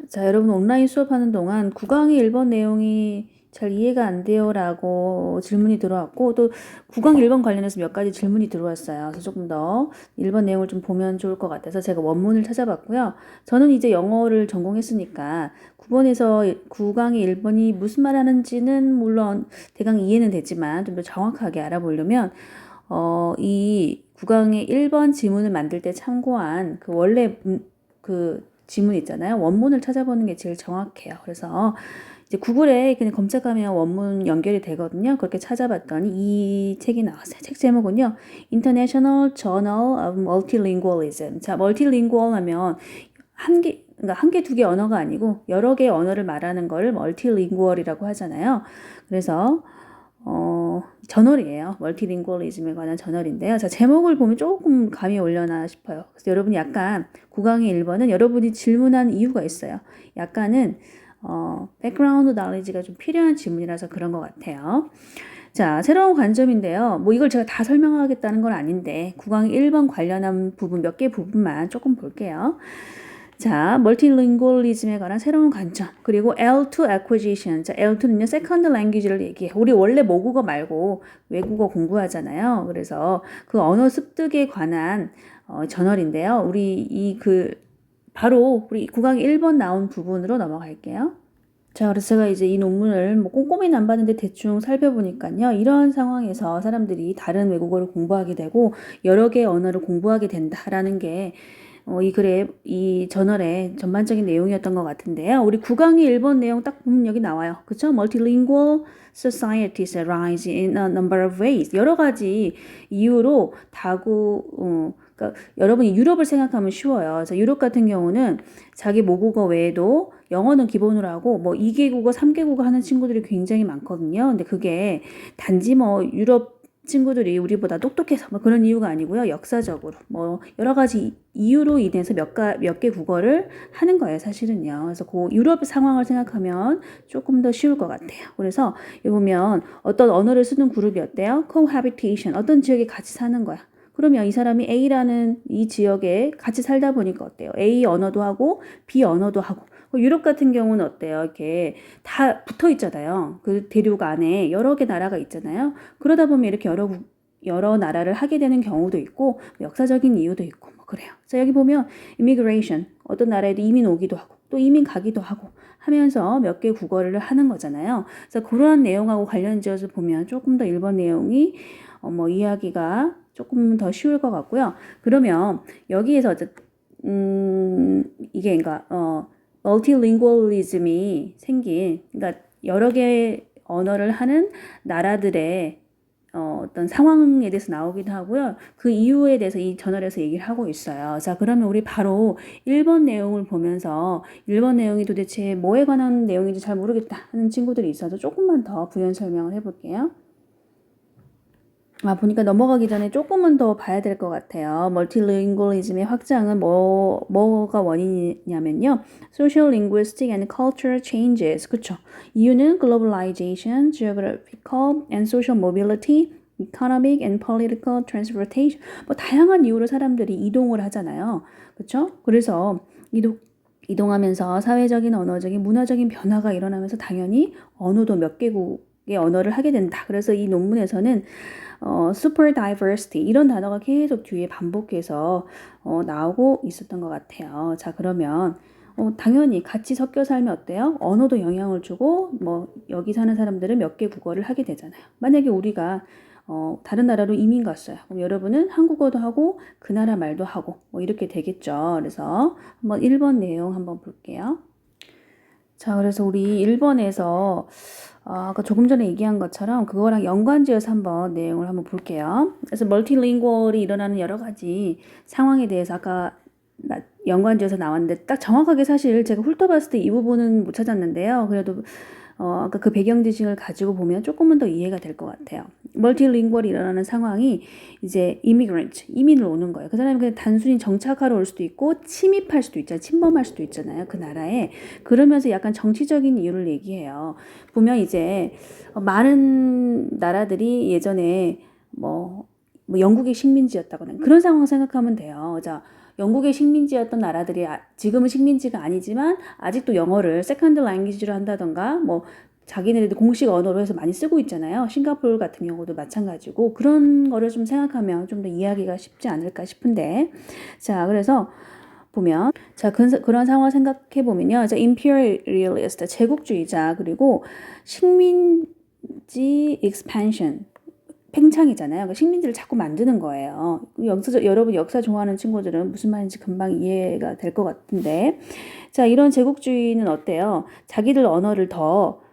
자, 여러분 온라인 수업하는 동안 국강의 1번 내용이 잘 이해가 안 돼요 라고 질문이 들어왔고 또 국강 1번 관련해서 몇 가지 질문이 들어왔어요. 그래서 조금 더 1번 내용을 좀 보면 좋을 것 같아서 제가 원문을 찾아봤고요. 저는 이제 영어를 전공했으니까 9번에서 국강의 1번이 무슨 말 하는지는 물론 대강 이해는 되지만 좀 더 정확하게 알아보려면 이 국강의 1번 지문을 만들 때 참고한 그 원래 그 지문 있잖아요. 원문을 찾아보는 게 제일 정확해요. 그래서 이제 구글에 그냥 검색하면 원문 연결이 되거든요. 그렇게 찾아봤더니 이 책이 나왔어요. 책 제목은요. International Journal of Multilingualism. 자, 멀티링구얼 하면 그러니까 한 개, 두 개 언어가 아니고 여러 개의 언어를 말하는 걸 멀티링구얼이라고 하잖아요. 그래서 저널이에요. 멀티링구얼리즘에 관한 저널인데요. 자, 제목을 보면 조금 감이 올려나 싶어요. 그래서 여러분이 약간 국강의 1번은 여러분이 질문한 이유가 있어요. 약간은 백그라운드 나레지가 좀 필요한 질문이라서 그런 것 같아요. 자, 새로운 관점인데요. 뭐 이걸 제가 다 설명하겠다는 건 아닌데 국강 1번 관련한 부분 몇 개 부분만 조금 볼게요. 자, 멀티링구얼리즘에 관한 새로운 관점. 그리고 L2 acquisition. 자, L2는요, 세컨드 랭귀지를 얘기해. 우리 원래 모국어 말고 외국어 공부하잖아요. 그래서 그 언어 습득에 관한 저널인데요. 바로 우리 국강 1번 나온 부분으로 넘어갈게요. 자, 그래서 제가 이제 이 논문을 뭐 꼼꼼히는 안 봤는데 대충 살펴보니까요. 이런 상황에서 사람들이 다른 외국어를 공부하게 되고 여러 개의 언어를 공부하게 된다라는 게 이 저널의 전반적인 내용이었던 것 같은데요. 우리 국강의 1번 내용 딱 보면 여기 나와요. 그쵸? Multilingual societies arise in a number of ways. 여러 가지 이유로 그러니까 여러분이 유럽을 생각하면 쉬워요. 그래서 유럽 같은 경우는 자기 모국어 외에도 영어는 기본으로 하고 뭐 2개국어, 3개국어 하는 친구들이 굉장히 많거든요. 근데 그게 단지 뭐 유럽 친구들이 우리보다 똑똑해서 뭐 그런 이유가 아니고요. 역사적으로 뭐 여러 가지 이유로 인해서 몇 개 국어를 하는 거예요. 사실은요. 그래서 그 유럽 상황을 생각하면 조금 더 쉬울 것 같아요. 그래서 여기 보면 어떤 언어를 쓰는 그룹이 어때요? cohabitation. 어떤 지역에 같이 사는 거야. 그러면 이 사람이 A라는 이 지역에 같이 살다 보니까 어때요? A 언어도 하고 B 언어도 하고 유럽 같은 경우는 어때요? 이렇게 다 붙어 있잖아요. 그 대륙 안에 여러 개 나라가 있잖아요. 그러다 보면 이렇게 여러 나라를 하게 되는 경우도 있고 역사적인 이유도 있고 뭐 그래요. 자, 여기 보면 immigration 어떤 나라에도 이민 오기도 하고 또 이민 가기도 하고 하면서 몇 개 국어를 하는 거잖아요. 그래서 그러한 내용하고 관련지어서 보면 조금 더 일본 내용이 뭐 이해하기가 조금 더 쉬울 것 같고요. 그러면 여기에서 이게 그러니까 멀티링구얼리즘이 생긴 그러니까 여러 개의 언어를 하는 나라들의 어떤 상황에 대해서 나오기도 하고요. 그 이유에 대해서 이 저널에서 얘기를 하고 있어요. 자, 그러면 우리 바로 1번 내용을 보면서 1번 내용이 도대체 뭐에 관한 내용인지 잘 모르겠다 하는 친구들이 있어서 조금만 더 부연 설명을 해볼게요. 보니까 넘어가기 전에 조금은 더 봐야 될 것 같아요. 멀티링구얼리즘의 확장은 뭐가 원인이냐면요. Social, linguistic, and cultural changes. 그쵸? 이유는 globalization, geographical and social mobility, economic and political transportation. 뭐 다양한 이유로 사람들이 이동을 하잖아요. 그쵸? 그래서 이동하면서 사회적인, 언어적인, 문화적인 변화가 일어나면서 당연히 언어도 몇 개국의 언어를 하게 된다. 그래서 이 논문에서는 super diversity 이런 단어가 계속 뒤에 반복해서 나오고 있었던 것 같아요. 자, 그러면 당연히 같이 섞여 살면 어때요? 언어도 영향을 주고 뭐 여기 사는 사람들은 몇 개 국어를 하게 되잖아요. 만약에 우리가 다른 나라로 이민 갔어요. 그럼 여러분은 한국어도 하고 그 나라 말도 하고 뭐 이렇게 되겠죠. 그래서 한번 1번 내용 한번 볼게요. 자, 그래서 우리 1번에서 아까 조금 전에 얘기한 것처럼 그거랑 연관지어서 한번 내용을 한번 볼게요. 그래서 멀티링구얼이 일어나는 여러 가지 상황에 대해서 아까 연관지어서 나왔는데 딱 정확하게 사실 제가 훑어봤을 때 이 부분은 못 찾았는데요. 그래도 아까 그 배경 지식을 가지고 보면 조금은 더 이해가 될 것 같아요. 멀티링구얼이 일어나는 상황이 이제 이민을 오는 거예요. 그 사람이 그냥 단순히 정착하러 올 수도 있고 침입할 수도 있잖아요. 침범할 수도 있잖아요. 그 나라에. 그러면서 약간 정치적인 이유를 얘기해요. 보면 이제 많은 나라들이 예전에 뭐 영국의 식민지였다거나 그런 상황 생각하면 돼요. 자, 영국의 식민지였던 나라들이 지금은 식민지가 아니지만 아직도 영어를 세컨드 랭귀지로 한다던가 뭐 자기네들도 공식 언어로 해서 많이 쓰고 있잖아요. 싱가포르 같은 경우도 마찬가지고 그런 거를 좀 생각하면 좀 더 이해하기가 쉽지 않을까 싶은데 자 그래서 보면 자 그런 상황을 생각해 보면요. 자 imperialist 제국주의자 그리고 식민지 expansion 팽창이잖아요. 그러니까 식민지를 자꾸 만드는 거예요. 여러분 역사 좋아하는 친구들은 무슨 말인지 금방 이해가 될 것 같은데 자 이런 제국주의는 어때요? 자기들 언어를 더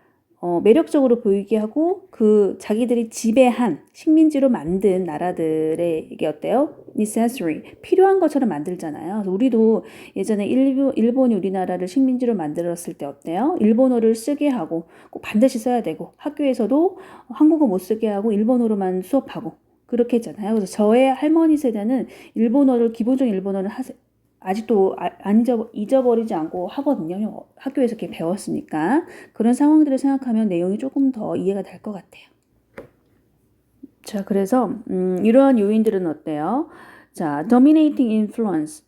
매력적으로 보이게 하고 그 자기들이 지배한 식민지로 만든 나라들의 이게 어때요? necessary 필요한 것처럼 만들잖아요. 그래서 우리도 예전에 일본이 우리나라를 식민지로 만들었을 때 어때요? 일본어를 쓰게 하고 꼭 반드시 써야 되고 학교에서도 한국어 못 쓰게 하고 일본어로만 수업하고 그렇게 했잖아요. 그래서 저의 할머니 세대는 기본적인 일본어를 아직도 안 잊어버리지 않고 하거든요. 학교에서 이렇게 배웠으니까. 그런 상황들을 생각하면 내용이 조금 더 이해가 될 것 같아요. 자, 그래서 이러한 요인들은 어때요? 자, dominating influence.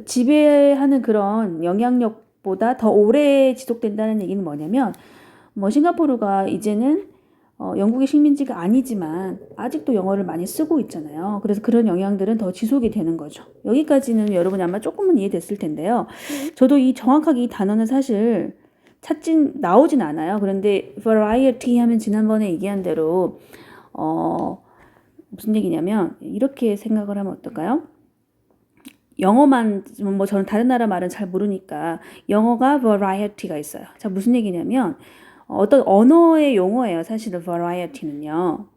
지배하는 그런 영향력보다 더 오래 지속된다는 얘기는 뭐냐면 뭐 싱가포르가 이제는 영국의 식민지가 아니지만 아직도 영어를 많이 쓰고 있잖아요. 그래서 그런 영향들은 더 지속이 되는 거죠. 여기까지는 여러분이 아마 조금은 이해됐을 텐데요. 저도 정확하게 이 단어는 사실 나오진 않아요. 그런데 variety 하면 지난번에 얘기한 대로 무슨 얘기냐면 이렇게 생각을 하면 어떨까요? 영어만 뭐 저는 다른 나라 말은 잘 모르니까 영어가 variety가 있어요. 자, 무슨 얘기냐면 어떤 언어의 용어예요. 사실은 variety는요.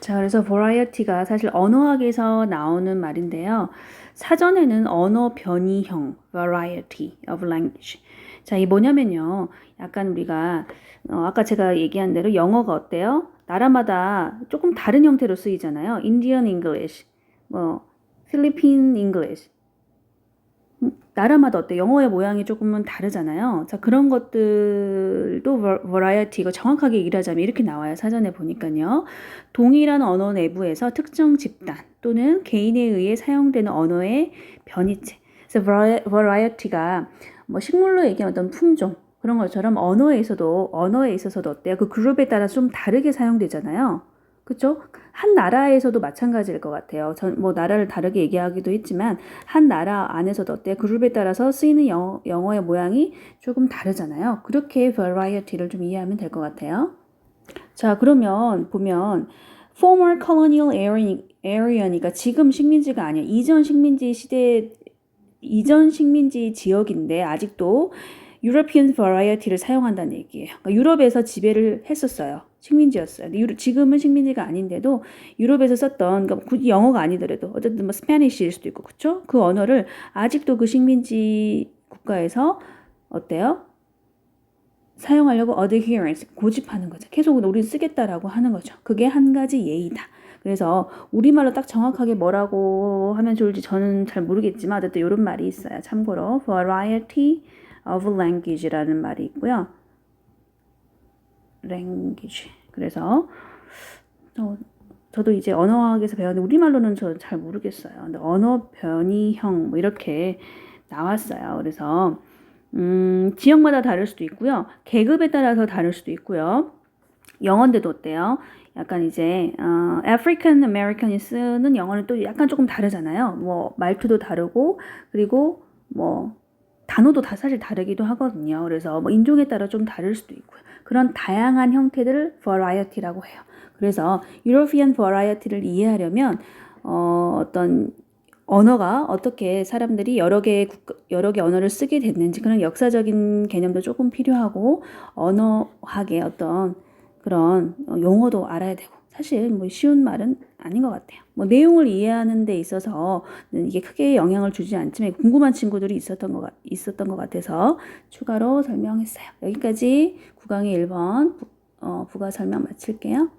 자, 그래서 variety가 사실 언어학에서 나오는 말인데요. 사전에는 언어 변이형 variety of language. 자, 이게 뭐냐면요. 약간 우리가 아까 제가 얘기한 대로 영어가 어때요? 나라마다 조금 다른 형태로 쓰이잖아요. Indian English, 뭐 Philippine English. 나라마다 어때? 영어의 모양이 조금은 다르잖아요. 자, 그런 것들도 variety, 이거 정확하게 얘기를 하자면 이렇게 나와요. 사전에 보니까요. 동일한 언어 내부에서 특정 집단 또는 개인에 의해 사용되는 언어의 변이체. 그래서 variety가 뭐 식물로 얘기하는 어떤 품종, 그런 것처럼 언어에 있어서도 어때요? 그 그룹에 따라 좀 다르게 사용되잖아요. 그쵸? 한 나라에서도 마찬가지일 것 같아요. 뭐 나라를 다르게 얘기하기도 했지만 한 나라 안에서도 어때요? 그룹에 따라서 쓰이는 영어의 모양이 조금 다르잖아요. 그렇게 variety를 좀 이해하면 될 것 같아요. 자, 그러면 보면 former colonial area니까 지금 식민지가 아니야. 이전 식민지 지역인데 아직도 European variety를 사용한다는 얘기예요. 그러니까 유럽에서 지배를 했었어요. 식민지였어요. 지금은 식민지가 아닌데도 유럽에서 썼던, 그러니까 굳이 영어가 아니더라도 어쨌든 뭐 스페니쉬일 수도 있고, 그쵸? 그 언어를 아직도 그 식민지 국가에서 어때요? 사용하려고 adherence, 고집하는 거죠. 계속 우리는 쓰겠다라고 하는 거죠. 그게 한 가지 예의다. 그래서 우리말로 딱 정확하게 뭐라고 하면 좋을지 저는 잘 모르겠지만 어쨌든 이런 말이 있어요. 참고로 variety of language라는 말이 있고요. language. 그래서 저도 이제 언어학에서 배웠는데 우리말로는 저 잘 모르겠어요. 근데 언어 변이형 뭐 이렇게 나왔어요. 그래서 지역마다 다를 수도 있고요. 계급에 따라서 다를 수도 있고요. 영어인데도 어때요? 약간 이제 African American이 쓰는 영어는 또 약간 조금 다르잖아요. 뭐 말투도 다르고 그리고 뭐 단어도 사실 다르기도 하거든요. 그래서 뭐 인종에 따라 좀 다를 수도 있고요. 그런 다양한 형태들을 variety라고 해요. 그래서 European variety를 이해하려면 어떤 언어가 어떻게 사람들이 여러 개 언어를 쓰게 됐는지 그런 역사적인 개념도 조금 필요하고 언어학의 어떤 그런 용어도 알아야 되고 사실 뭐 쉬운 말은 아닌 것 같아요. 뭐 내용을 이해하는 데 있어서는 이게 크게 영향을 주지 않지만 궁금한 친구들이 있었던 것 같아서 추가로 설명했어요. 여기까지 국강의 1번 부가 설명 마칠게요.